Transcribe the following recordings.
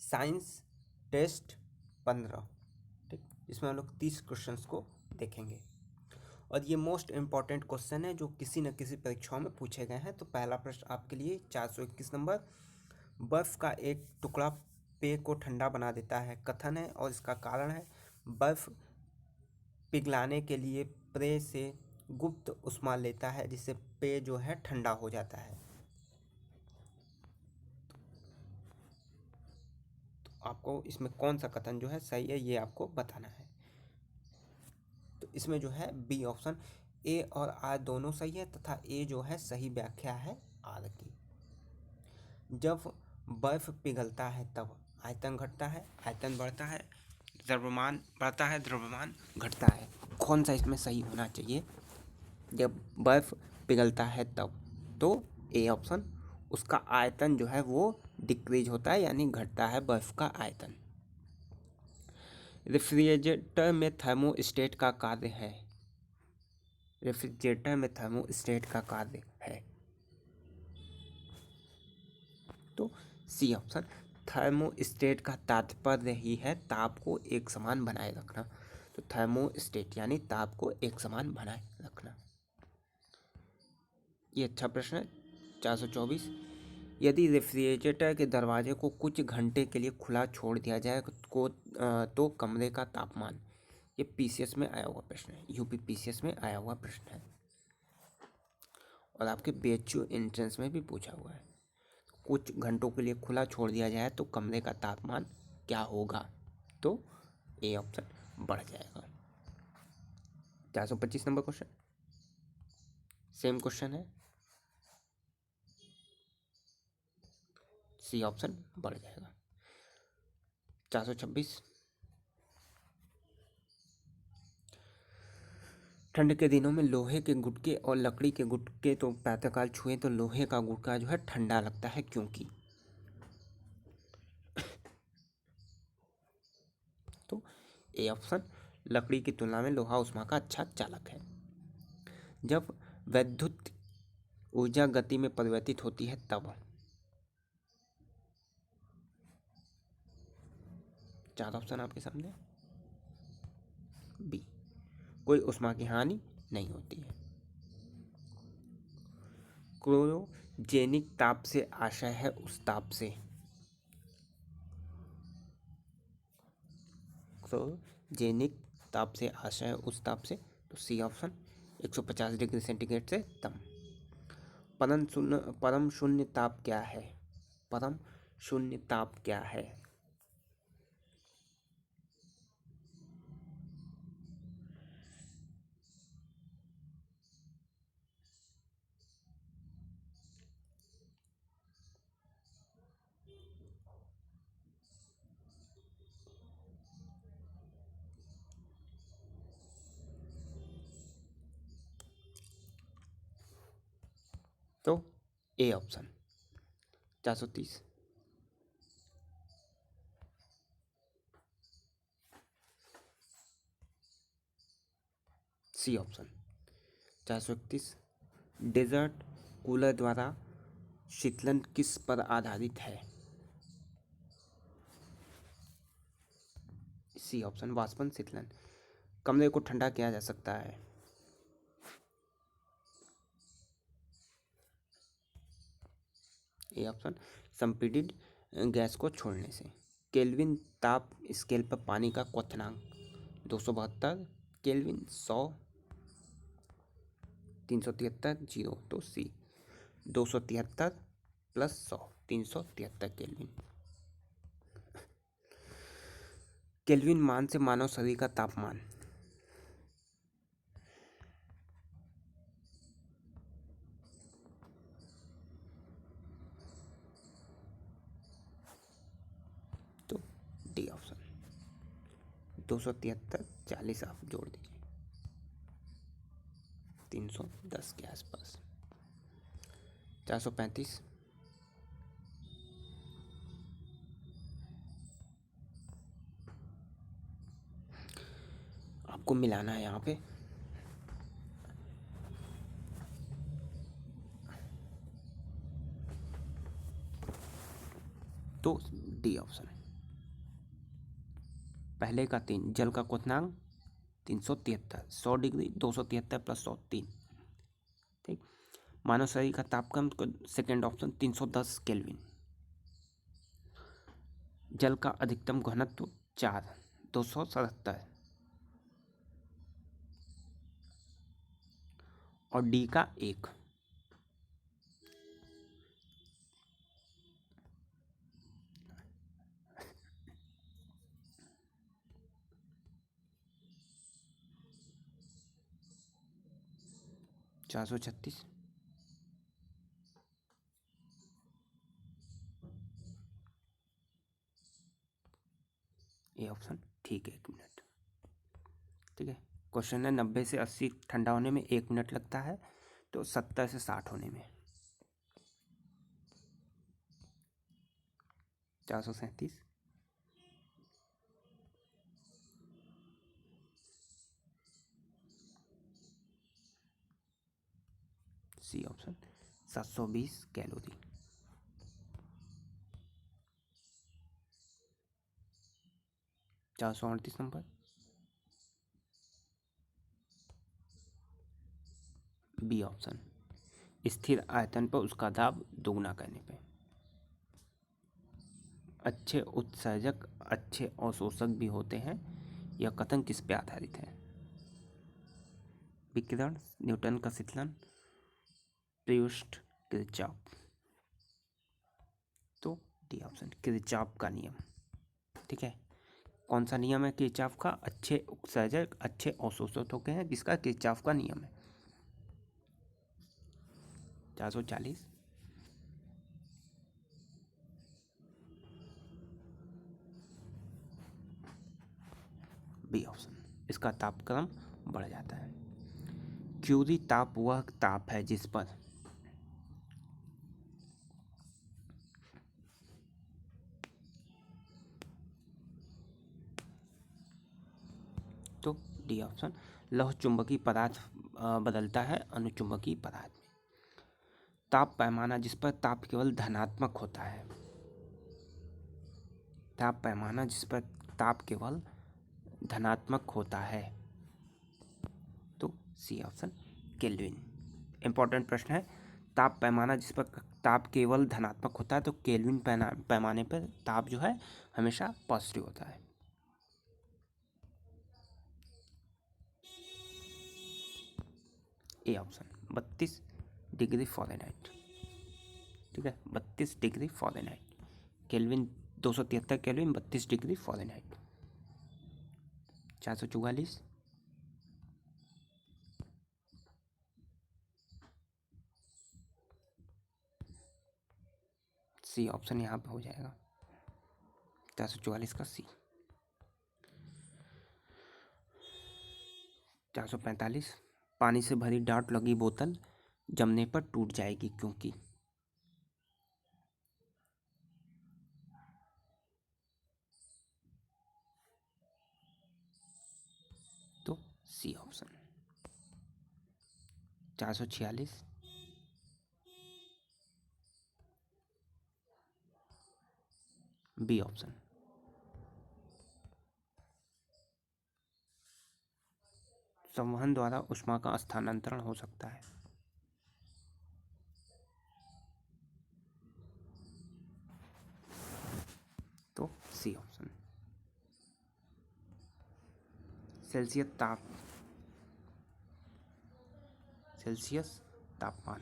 Science test 15, ठीक, इसमें हम लोग 30 क्वेश्चंस को देखेंगे और ये मोस्ट इम्पॉर्टेंट क्वेश्चन है जो किसी न किसी परीक्षाओं में पूछे गए हैं। तो पहला प्रश्न आपके लिए 421 नंबर, बर्फ का एक टुकड़ा पेय को ठंडा बना देता है, कथन है और इसका कारण है बर्फ पिघलाने के लिए पेय से गुप्त उष्मा लेता है जिससे पेय जो है ठंडा हो जाता है। तो आपको इसमें कौन सा कथन जो है सही है ये आपको बताना है। तो इसमें जो है बी ऑप्शन, ए और आर दोनों सही है तथा ए जो है सही व्याख्या है आर की। जब बर्फ पिघलता है तब आयतन घटता है, आयतन बढ़ता है, द्रव्यमान बढ़ता है, द्रव्यमान घटता है। कौन सा इसमें सही होना चाहिए? जब बर्फ पिघलता है तब, तो ए ऑप्शन, उसका आयतन जो है वो डिक्रीज होता है यानी घटता है बर्फ का आयतन। रेफ्रिजरेटर में थर्मोस्टेट का कार्य है, रेफ्रिजरेटर में थर्मोस्टेट का कार्य है, तो सी ऑप्शन, थर्मोस्टेट का तात्पर्य ही है ताप को एक समान बनाए रखना। तो थर्मोस्टेट यानी ताप को एक समान बनाए रखना। ये अच्छा प्रश्न है। 424, यदि रेफ्रिजरेटर के दरवाजे को कुछ घंटे के लिए खुला छोड़ दिया जाए तो कमरे का तापमान, ये पीसीएस में आया हुआ प्रश्न है, यूपी पीसीएस में आया हुआ प्रश्न है और आपके बीएचयू एंट्रेंस में भी पूछा हुआ है। कुछ घंटों के लिए खुला छोड़ दिया जाए तो कमरे का तापमान क्या होगा? तो ए ऑप्शन बढ़ जाएगा। 425 नंबर क्वेश्चन, सेम क्वेश्चन है, सी ऑप्शन बढ़ जाएगा। 426, ठंड के दिनों में लोहे के गुटके और लकड़ी के गुटके तो प्रातःकाल छुए तो लोहे का गुटका जो है ठंडा लगता है क्योंकि, तो ए ऑप्शन, लकड़ी की तुलना में लोहा ऊष्मा का अच्छा चालक है। जब वैद्युत ऊर्जा गति में परिवर्तित होती है तब, 4 ऑप्शन आपके सामने, बी, कोई ऊष्मा की हानि नहीं होती है। क्रायोजेनिक ताप से आशय है उस ताप से, क्रायोजेनिक ताप से आशय है उस ताप से, तो सी ऑप्शन, 150 डिग्री सेंटीग्रेड से कम। परम शून्य ताप क्या है? परम शून्य ताप क्या है? तो A option. 430, C option. 431, desert cooler द्वारा शीतलन किस पर आधारित है? सी ऑप्शन, वाष्पन शीतलन। कमरे को ठंडा किया जा सकता है, ए ऑप्शन, संपीड़ित गैस को छोड़ने से। केल्विन ताप स्केल पर पानी का क्वथनांक 272 केल्विन, 100, 373, 0, तो सी, 273 प्लस 100, 373 केल्विन। केल्विन मान से मानव शरीर का तापमान, तो डी ऑप्शन, 273, 40 आप जोड़ दीजिए, 310 के आसपास। 435, आपको मिलाना है यहाँ पे, तो डी ऑप्शन है। पहले का 3, जल का क्वथनांक 373, 100 डिग्री 273 प्लस 100 3। ठीक। मानव शरीर का तापक्रम, सेकेंड ऑप्शन 310 केल्विन। जल का अधिकतम घनत्व 4, 277, और डी का 1। चार सौ छत्तीस। ये ऑप्शन ठीक है। 1 मिनट। ठीक है। क्वेश्चन है 90 से 80 ठंडा होने में 1 मिनट लगता है, तो 70 से 60 होने में 437। C option 720 calorie. 438 number, B option, स्थिर आयतन पर उसका दाब दोगुना करने पे। अच्छे उत्सर्जक अच्छे अवशोषक भी होते हैं, यह कथन किस पे आधारित है? विकिरण, न्यूटन का शीतलन, प्रूस्ट, किरचॉफ। तो डी ऑप्शन, किरचॉफ का नियम। ठीक है। कौन सा नियम है किरचॉफ का? अच्छे उत्सर्जक अच्छे अवशोषक होते हैं, जिसका किरचॉफ का नियम है। 440। बी ऑप्शन, इसका तापक्रम बढ़ जाता है। क्यूरी ताप वह ताप है जिस पर तो डी ऑप्शन, लौह चुंबकीय पदार्थ बदलता है अनुचुंबकीय पदार्थ में। ताप पैमाना जिस पर ताप केवल धनात्मक होता है। ताप पैमाना जिस पर ताप केवल धनात्मक होता है, तो सी ऑप्शन, केल्विन। इंपॉर्टेंट प्रश्न है। ताप पैमाना जिस पर ताप केवल धनात्मक होता है, तो केल्विन पैमाने पर ताप जो है हमेशा पॉजिटिव होता है। A option, 32 degree Fahrenheit. ठीक है, 32 degree Fahrenheit. Kelvin 273 kelvin, 32 degree Fahrenheit. 444। C option यहाँ पे हो जाएगा, 444 का सी। 445। पानी से भरी डार्ट लगी बोतल जमने पर टूट जाएगी क्योंकि। तो सी ऑप्शन। 446। बी ऑप्शन, संवहन द्वारा ऊष्मा का स्थानांतरण हो सकता है। तो सी ऑप्शन। सेल्सियस तापमान।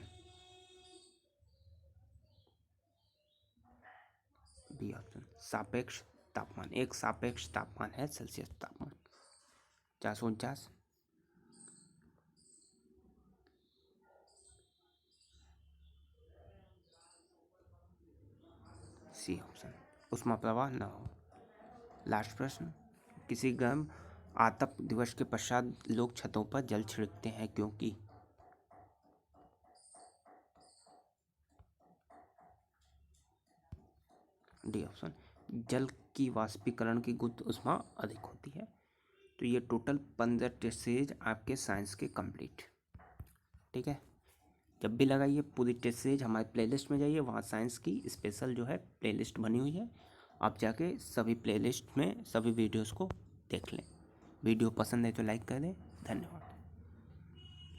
बी ऑप्शन, सापेक्ष तापमान। एक सापेक्ष तापमान है सेल्सियस तापमान। 449। सी ऑप्शन, ऊष्मा प्रवाह न हो। लास्ट प्रश्न, किसी गर्म आतप दिवस के पश्चात लोग छतों पर जल छिड़कते हैं क्योंकि। डी ऑप्शन, जल की वाष्पीकरण की गुप्त ऊष्मा अधिक होती है। तो ये टोटल 15 टेस्ट सीरीज आपके साइंस के कंप्लीट। ठीक है। जब भी लगाइए पूरी टेस्ट सीरीज हमारे प्लेलिस्ट में जाइए, वहाँ साइंस की स्पेशल जो है प्लेलिस्ट बनी हुई है, आप जाके सभी प्लेलिस्ट में सभी वीडियोस को देख लें। वीडियो पसंद है तो लाइक कर दें। धन्यवाद।